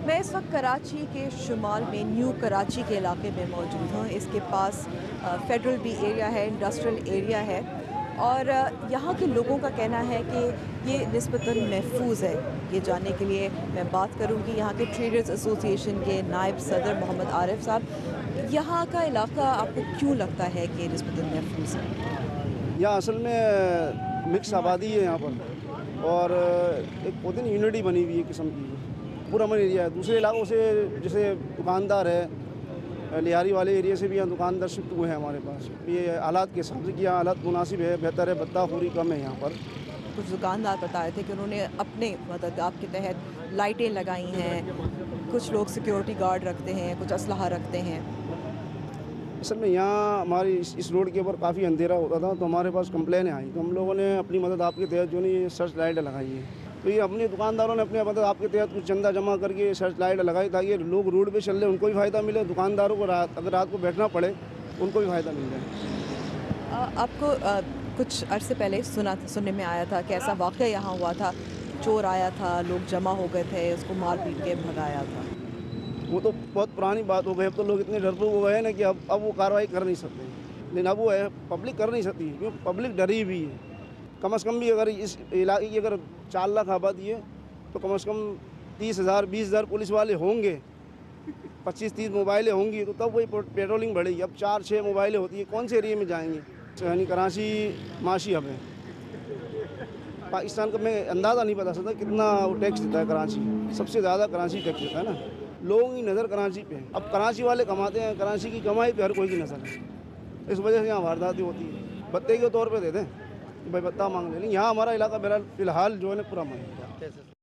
मैं इस वक्त कराची के शुमाल में न्यू कराची के इलाके में मौजूद हूँ। इसके पास फेडरल भी एरिया है, इंडस्ट्रियल एरिया है और यहाँ के लोगों का कहना है कि ये निस्बतन महफूज है। ये जानने के लिए मैं बात करूँगी यहाँ के ट्रेडर्स एसोसिएशन के नायब सदर मोहम्मद आरिफ साहब। यहाँ का इलाका आपको क्यों लगता है कि निस्बतन महफूज है? यहाँ असल में मिक्स आबादी है यहाँ पर, और एक होती नहीं यूनिटी बनी हुई है किस्म की। पूरा अमन एरिया है। दूसरे इलाकों से जैसे दुकानदार है, लियारी वाले एरिया से भी यहाँ दुकानदार शिफ्ट हुए हैं हमारे पास। ये हालात के हिसाब से कि यहाँ हालात मुनासिब है, बेहतर है, बद्दाखोरी कम है यहाँ पर। कुछ दुकानदार बताए थे कि उन्होंने अपने मतलब आपके तहत लाइटें लगाई हैं, कुछ लोग सिक्योरिटी गार्ड रखते हैं, कुछ असलहा रखते हैं। असल में यहाँ हमारी इस रोड के ऊपर काफ़ी अंधेरा होता था, तो हमारे पास कंप्लेन आई, तो हम लोगों ने अपनी मदद आपके तहत जो नहीं सर्च लाइट लगाई है। तो ये अपने दुकानदारों ने अपनी मदद आपके तहत कुछ चंदा जमा करके सर्च लाइट लगाई ताकि लोग रोड पे चल रहे उनको भी फ़ायदा मिले, दुकानदारों को अगर रात को बैठना पड़े उनको भी फ़ायदा मिल जाए। आपको कुछ अरसे पहले सुनने में आया था कि ऐसा वाक़या यहाँ हुआ था, चोर आया था, लोग जमा हो गए थे, उसको मार पीट के भगाया था। वो तो बहुत पुरानी बात हो गई। अब तो लोग इतने डरपोक हो गए हैं ना कि अब वो कार्रवाई कर नहीं सकते। लेकिन अब वो है पब्लिक कर नहीं सकती, क्योंकि पब्लिक डरी हुई है। कम से कम भी अगर इस इलाके की अगर 4 लाख आबादी है तो कम से कम 30,000 20,000 पुलिस वाले होंगे, 25-30 मोबाइलें होंगी, तो तब वही पेट्रोलिंग बढ़ेगी। अब 4-6 मोबाइलें होती है, कौन से एरिया में जाएंगे? यानी कराची माशी हब है पाकिस्तान का। मैं अंदाज़ा नहीं बता सकता कितना वो टैक्स देता है कराची। सबसे ज़्यादा कराची टैक्स देता है ना। लोगों की नज़र कराची पे है। अब कराची वाले कमाते हैं, कराची की कमाई पे हर कोई की नज़र है। इस वजह से यहाँ वारदातें होती है। भत्ते के तौर पे दे दें कि भाई भत्ता मांग लें। यहाँ हमारा इलाका बहरहाल फ़िलहाल जो है ना पूरा मांग